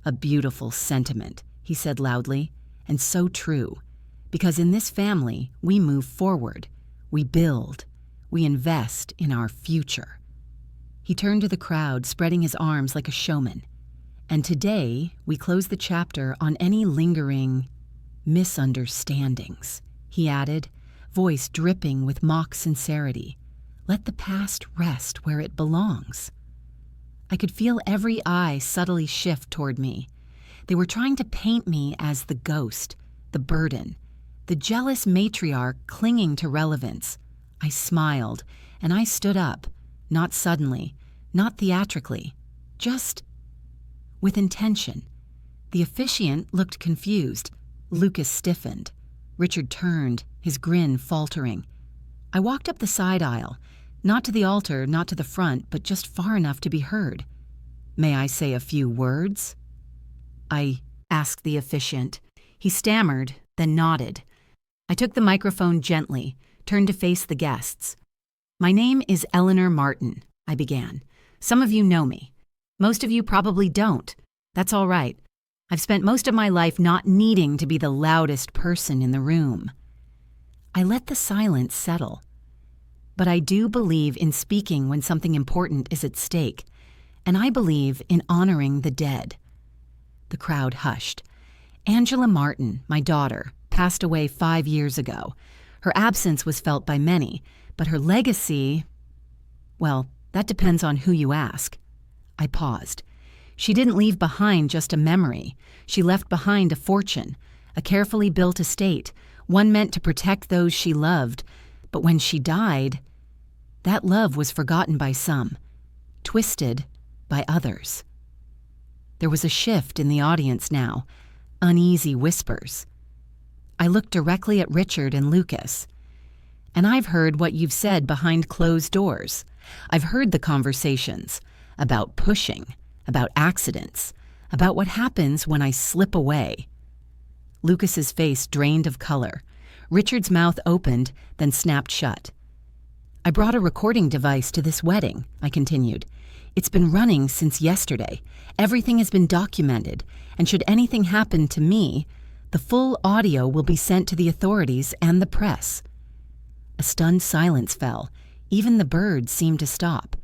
A beautiful sentiment, he said loudly, and so true. Because in this family, we move forward, we build, we invest in our future. He turned to the crowd, spreading his arms like a showman. And today, we close the chapter on any lingering misunderstandings, he added, voice dripping with mock sincerity. Let the past rest where it belongs. I could feel every eye subtly shift toward me. They were trying to paint me as the ghost, the burden, the jealous matriarch clinging to relevance. I smiled, and I stood up, not suddenly, not theatrically, just with intention. The officiant looked confused. Lucas stiffened. Richard turned, his grin faltering. I walked up the side aisle, not to the altar, not to the front, but just far enough to be heard. May I say a few words? I asked the officiant. He stammered, then nodded. I took the microphone gently, turned to face the guests. My name is Eleanor Martin, I began. Some of you know me. Most of you probably don't. That's all right. I've spent most of my life not needing to be the loudest person in the room. I let the silence settle. But I do believe in speaking when something important is at stake, and I believe in honoring the dead. The crowd hushed. Angela Martin, my daughter, passed away 5 years ago. Her absence was felt by many, but her legacy, well, that depends on who you ask. I paused. She didn't leave behind just a memory. She left behind a fortune, a carefully built estate, one meant to protect those she loved. But when she died, that love was forgotten by some, twisted by others. There was a shift in the audience now, uneasy whispers. I looked directly at Richard and Lucas. And I've heard what you've said behind closed doors. I've heard the conversations about pushing, about accidents, about what happens when I slip away. Lucas's face drained of color. Richard's mouth opened, then snapped shut. I brought a recording device to this wedding, I continued. It's been running since yesterday. Everything has been documented, and should anything happen to me, the full audio will be sent to the authorities and the press. A stunned silence fell. Even the birds seemed to stop.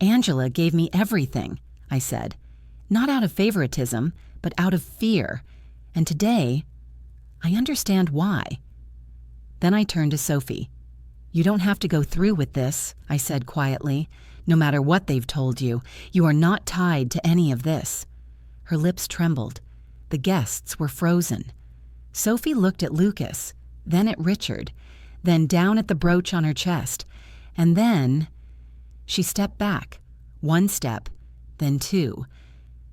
Angela gave me everything, I said. Not out of favoritism, but out of fear. And today, I understand why. Then I turned to Sophie. You don't have to go through with this, I said quietly. No matter what they've told you, you are not tied to any of this. Her lips trembled. The guests were frozen. Sophie looked at Lucas, then at Richard, then down at the brooch on her chest, and then she stepped back. One step, then two.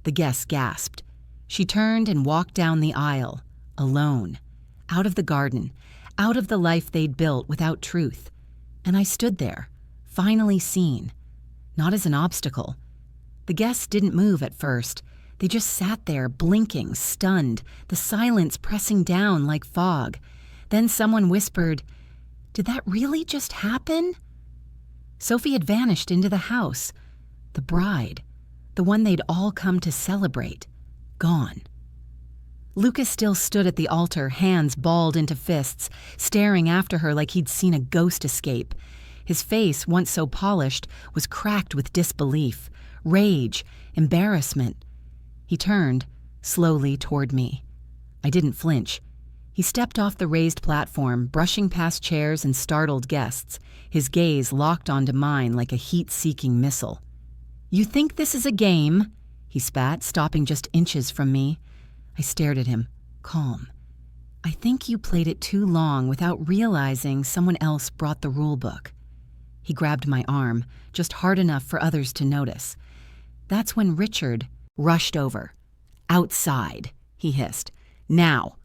The guests gasped. She turned and walked down the aisle, alone, out of the garden, out of the life they'd built without truth. And I stood there, finally seen, not as an obstacle. The guests didn't move at first. They just sat there, blinking, stunned, the silence pressing down like fog. Then someone whispered, "Did that really just happen?" Sophie had vanished into the house. The bride, the one they'd all come to celebrate, gone. Lucas still stood at the altar, hands balled into fists, staring after her like he'd seen a ghost escape. His face, once so polished, was cracked with disbelief, rage, embarrassment. He turned, slowly, toward me. I didn't flinch. He stepped off the raised platform, brushing past chairs and startled guests, his gaze locked onto mine like a heat-seeking missile. "You think this is a game?" he spat, stopping just inches from me. I stared at him, calm. "I think you played it too long without realizing someone else brought the rule book." He grabbed my arm, just hard enough for others to notice. That's when Richard rushed over. "Outside," he hissed. "Now."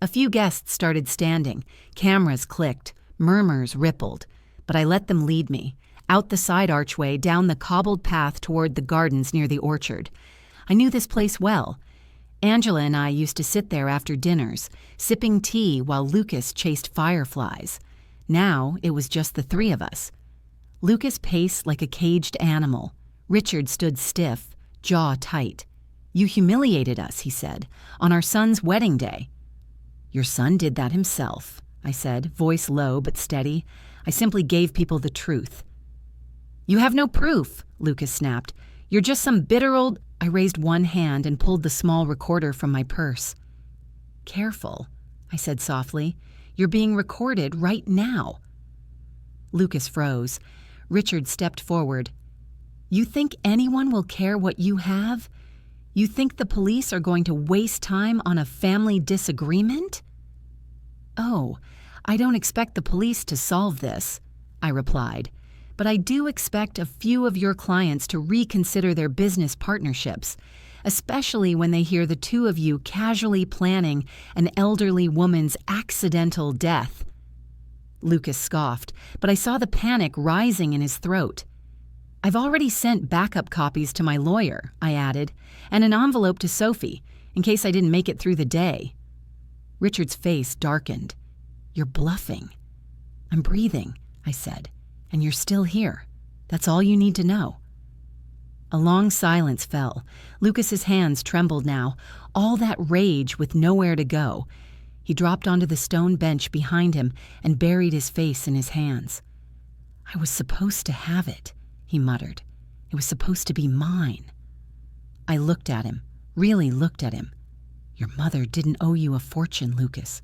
A few guests started standing. Cameras clicked. Murmurs rippled. But I let them lead me, out the side archway, down the cobbled path toward the gardens near the orchard. I knew this place well. Angela and I used to sit there after dinners, sipping tea while Lucas chased fireflies. Now it was just the three of us. Lucas paced like a caged animal. Richard stood stiff, jaw tight. "You humiliated us," he said, "on our son's wedding day." "Your son did that himself," I said, voice low but steady. "I simply gave people the truth." "You have no proof," Lucas snapped. "You're just some bitter old—" I raised one hand and pulled the small recorder from my purse. "Careful," I said softly. "You're being recorded right now." Lucas froze. Richard stepped forward. "You think anyone will care what you have? You think the police are going to waste time on a family disagreement?" "Oh, I don't expect the police to solve this," I replied. "But I do expect a few of your clients to reconsider their business partnerships, especially when they hear the two of you casually planning an elderly woman's accidental death." Lucas scoffed, but I saw the panic rising in his throat. "I've already sent backup copies to my lawyer," I added, "and an envelope to Sophie, in case I didn't make it through the day." Richard's face darkened. "You're bluffing." "I'm breathing," I said, "and you're still here. That's all you need to know." A long silence fell. Lucas's hands trembled now, all that rage with nowhere to go. He dropped onto the stone bench behind him and buried his face in his hands. "I was supposed to have it," he muttered. "It was supposed to be mine." I looked at him, really looked at him. "Your mother didn't owe you a fortune, Lucas.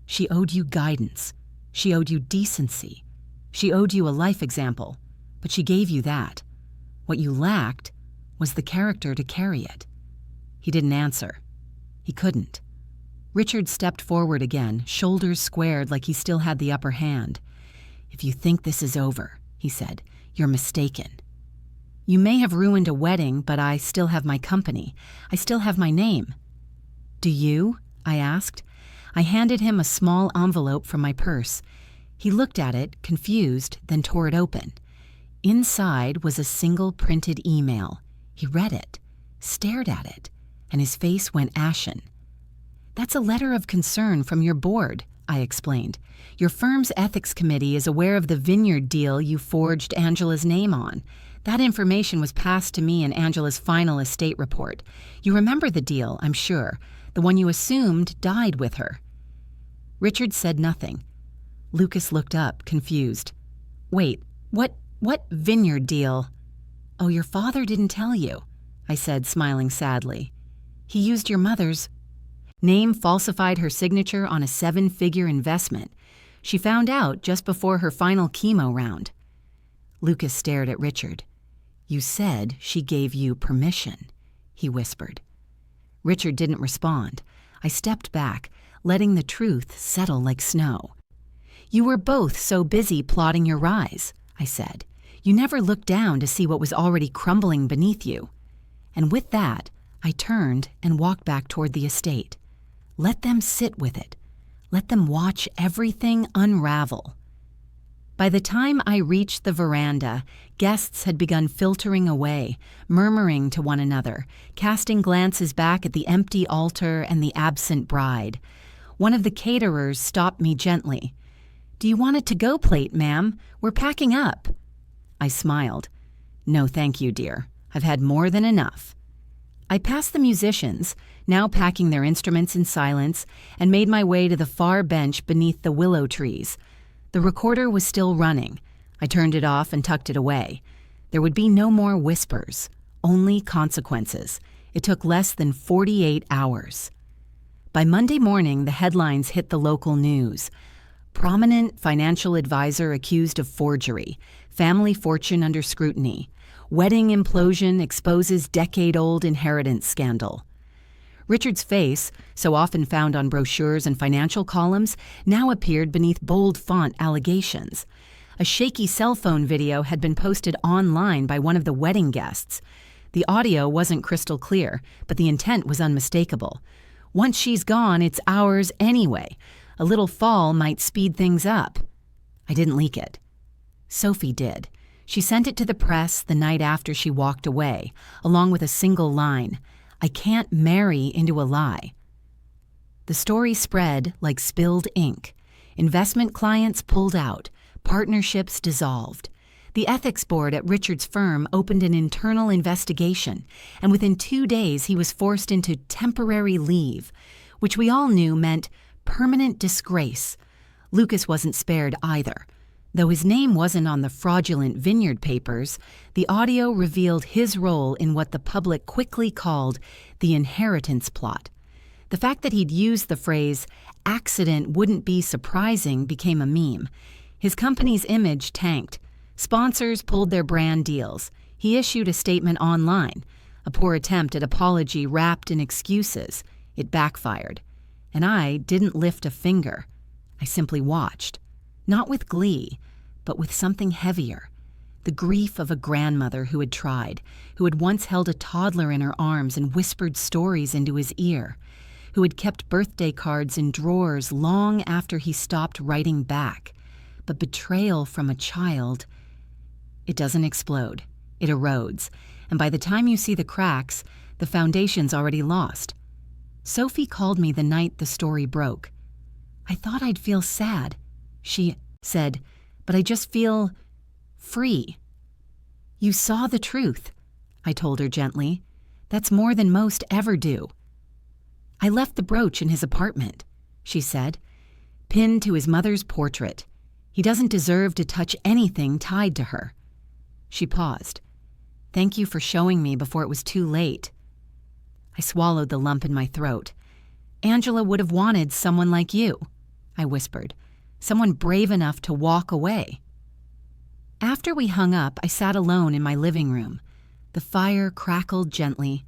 She owed you guidance. She owed you decency. She owed you a life example, but she gave you that. What you lacked was the character to carry it." He didn't answer. He couldn't. Richard stepped forward again, shoulders squared like he still had the upper hand. "If you think this is over," he said, "you're mistaken." You may have ruined a wedding, but I still have my company. I still have my name." "Do you?" I asked. I handed him a small envelope from my purse. He looked at it, confused, then tore it open. Inside was a single printed email. He read it, stared at it, and his face went ashen. "That's a letter of concern from your board," I explained. "Your firm's ethics committee is aware of the vineyard deal you forged Angela's name on. That information was passed to me in Angela's final estate report. You remember the deal, I'm sure, the one you assumed died with her." Richard said nothing. Lucas looked up, confused. "Wait, what vineyard deal?" "Oh, your father didn't tell you," I said, smiling sadly. "He used your mother's name, falsified her signature on a 7-figure investment. She found out just before her final chemo round." Lucas stared at Richard. "You said she gave you permission," he whispered. Richard didn't respond. I stepped back, letting the truth settle like snow. "You were both so busy plotting your rise," I said. "You never looked down to see what was already crumbling beneath you." And with that, I turned and walked back toward the estate. Let them sit with it. Let them watch everything unravel. By the time I reached the veranda, guests had begun filtering away, murmuring to one another, casting glances back at the empty altar and the absent bride. One of the caterers stopped me gently. "Do you want a to-go plate, ma'am? We're packing up." I smiled. "No, thank you, dear. I've had more than enough." I passed the musicians, now packing their instruments in silence, and made my way to the far bench beneath the willow trees. The recorder was still running. I turned it off and tucked it away. There would be no more whispers, only consequences. It took less than 48 hours. By Monday morning, the headlines hit the local news. Prominent financial advisor accused of forgery. Family fortune under scrutiny. Wedding implosion exposes decade-old inheritance scandal. Richard's face, so often found on brochures and financial columns, now appeared beneath bold font allegations. A shaky cell phone video had been posted online by one of the wedding guests. The audio wasn't crystal clear, but the intent was unmistakable. "Once she's gone, it's ours anyway. A little fall might speed things up." I didn't leak it. Sophie did. She sent it to the press the night after she walked away, along with a single line: "I can't marry into a lie." The story spread like spilled ink. Investment clients pulled out. Partnerships dissolved. The ethics board at Richard's firm opened an internal investigation, and within 2 days he was forced into temporary leave, which we all knew meant permanent disgrace. Lucas wasn't spared either. Though his name wasn't on the fraudulent vineyard papers, the audio revealed his role in what the public quickly called the inheritance plot. The fact that he'd used the phrase, "accident wouldn't be surprising," became a meme. His company's image tanked. Sponsors pulled their brand deals. He issued a statement online, a poor attempt at apology wrapped in excuses. It backfired. And I didn't lift a finger. I simply watched. Not with glee, but with something heavier. The grief of a grandmother who had tried, who had once held a toddler in her arms and whispered stories into his ear, who had kept birthday cards in drawers long after he stopped writing back. But betrayal from a child, it doesn't explode. It erodes, and by the time you see the cracks, the foundation's already lost. Sophie called me the night the story broke. "I thought I'd feel sad," she said, "but I just feel free." "You saw the truth," I told her gently. "That's more than most ever do." "I left the brooch in his apartment," she said, "pinned to his mother's portrait. He doesn't deserve to touch anything tied to her." She paused. "Thank you for showing me before it was too late." I swallowed the lump in my throat. "Angela would have wanted someone like you," I whispered. "Someone brave enough to walk away." After we hung up, I sat alone in my living room. The fire crackled gently.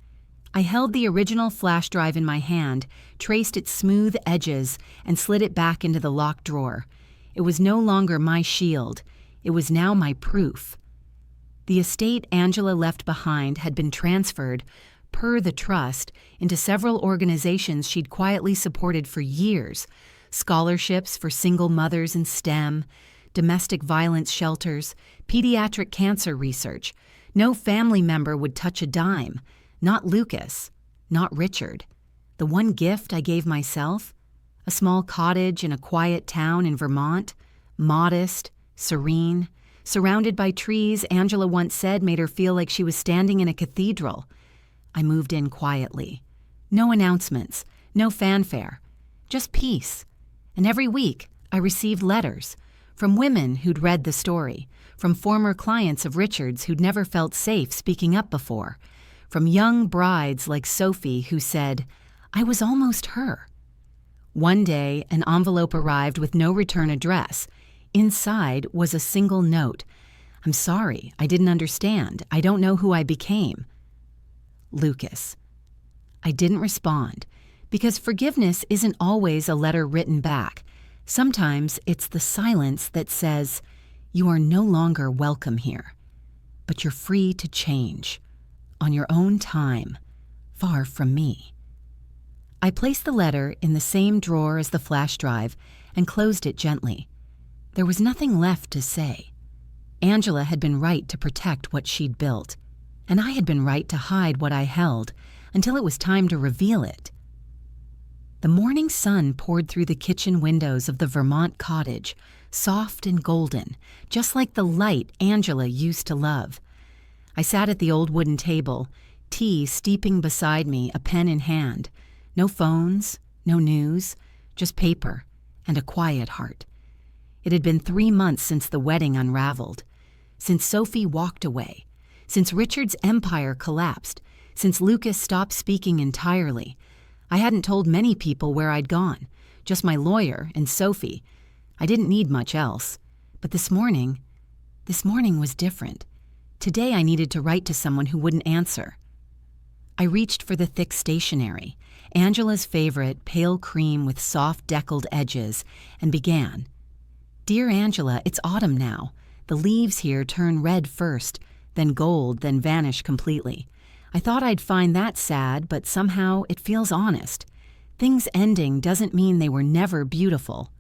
I held the original flash drive in my hand, traced its smooth edges, and slid it back into the locked drawer. It was no longer my shield. It was now my proof. The estate Angela left behind had been transferred, per the trust, into several organizations she'd quietly supported for years: scholarships for single mothers in STEM, domestic violence shelters, pediatric cancer research. No family member would touch a dime. Not Lucas. Not Richard. The one gift I gave myself? A small cottage in a quiet town in Vermont. Modest, serene, surrounded by trees Angela once said made her feel like she was standing in a cathedral. I moved in quietly. No announcements, no fanfare, just peace. And every week, I received letters from women who'd read the story, from former clients of Richard's who'd never felt safe speaking up before, from young brides like Sophie who said, "I was almost her." One day, an envelope arrived with no return address. Inside was a single note. "I'm sorry, I didn't understand. I don't know who I became. Lucas." I didn't respond, because forgiveness isn't always a letter written back. Sometimes it's the silence that says, "You are no longer welcome here, but you're free to change, on your own time, far from me." I placed the letter in the same drawer as the flash drive and closed it gently. There was nothing left to say. Angela had been right to protect what she'd built, and I had been right to hide what I held until it was time to reveal it. The morning sun poured through the kitchen windows of the Vermont cottage, soft and golden, just like the light Angela used to love. I sat at the old wooden table, tea steeping beside me, a pen in hand. No phones, no news, just paper and a quiet heart. It had been 3 months since the wedding unraveled, since Sophie walked away, since Richard's empire collapsed, since Lucas stopped speaking entirely. I hadn't told many people where I'd gone, just my lawyer and Sophie. I didn't need much else. But this morning was different. Today I needed to write to someone who wouldn't answer. I reached for the thick stationery, Angela's favorite, pale cream with soft deckled edges, and began. "Dear Angela, it's autumn now. The leaves here turn red first, then gold, then vanish completely. I thought I'd find that sad, but somehow it feels honest. Things ending doesn't mean they were never beautiful.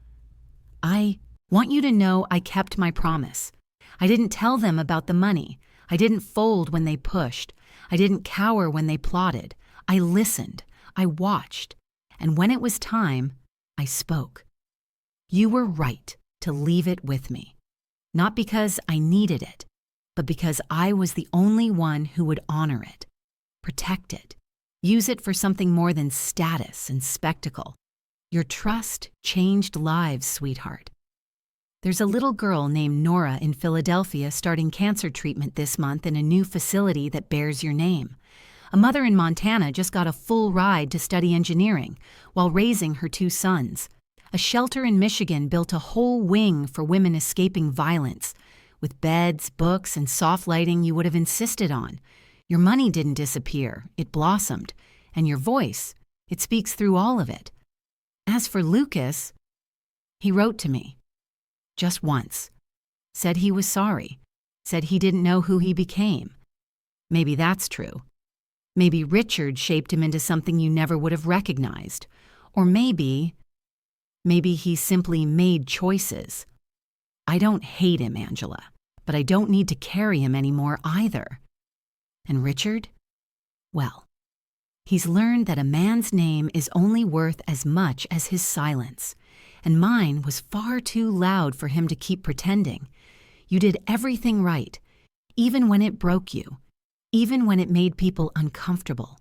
I want you to know I kept my promise. I didn't tell them about the money. I didn't fold when they pushed. I didn't cower when they plotted. I listened. I watched. And when it was time, I spoke. You were right to leave it with me. Not because I needed it, but because I was the only one who would honor it, protect it, use it for something more than status and spectacle. Your trust changed lives, sweetheart. There's a little girl named Nora in Philadelphia starting cancer treatment this month in a new facility that bears your name. A mother in Montana just got a full ride to study engineering while raising her 2 sons. A shelter in Michigan built a whole wing for women escaping violence, with beds, books, and soft lighting you would have insisted on. Your money didn't disappear, it blossomed, and your voice, it speaks through all of it. As for Lucas, he wrote to me. Just once. Said he was sorry. Said he didn't know who he became. Maybe that's true. Maybe Richard shaped him into something you never would have recognized. Or maybe he simply made choices. I don't hate him, Angela, but I don't need to carry him anymore either. And Richard? Well, he's learned that a man's name is only worth as much as his silence, and mine was far too loud for him to keep pretending. You did everything right, even when it broke you, even when it made people uncomfortable.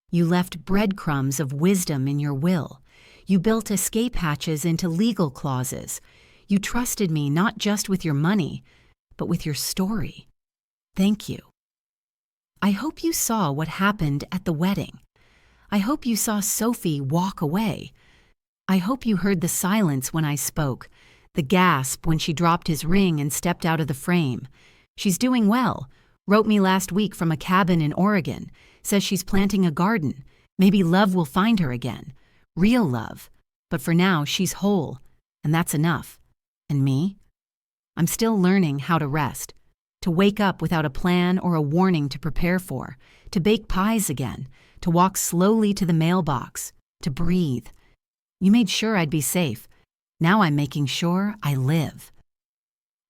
You left breadcrumbs of wisdom in your will. You built escape hatches into legal clauses. You trusted me not just with your money, but with your story. Thank you. I hope you saw what happened at the wedding. I hope you saw Sophie walk away. I hope you heard the silence when I spoke, the gasp when she dropped his ring and stepped out of the frame. She's doing well. Wrote me last week from a cabin in Oregon. Says she's planting a garden. Maybe love will find her again. Real love. But for now, she's whole. And that's enough. And me? I'm still learning how to rest. to wake up without a plan or a warning to prepare for, to bake pies again, to walk slowly to the mailbox, to breathe. You made sure I'd be safe. Now I'm making sure I live.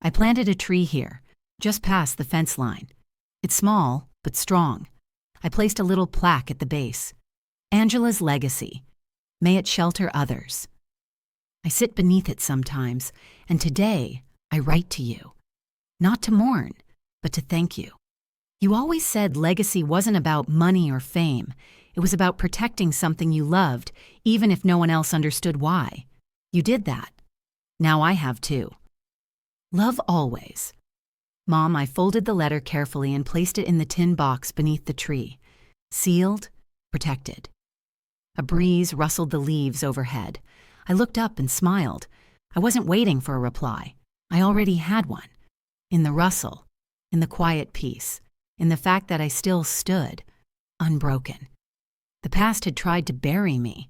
I planted a tree here, just past the fence line. It's small, but strong. I placed a little plaque at the base. Angela's legacy. May it shelter others. I sit beneath it sometimes, and today I write to you. Not to mourn, but to thank you. You always said legacy wasn't about money or fame. It was about protecting something you loved, even if no one else understood why. You did that. Now I have too. Love always. Mom, I folded the letter carefully and placed it in the tin box beneath the tree. Sealed, protected. A breeze rustled the leaves overhead. I looked up and smiled. I wasn't waiting for a reply. I already had one. In the rustle, in the quiet peace, in the fact that I still stood, unbroken. The past had tried to bury me,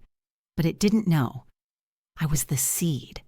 but it didn't know. I was the seed.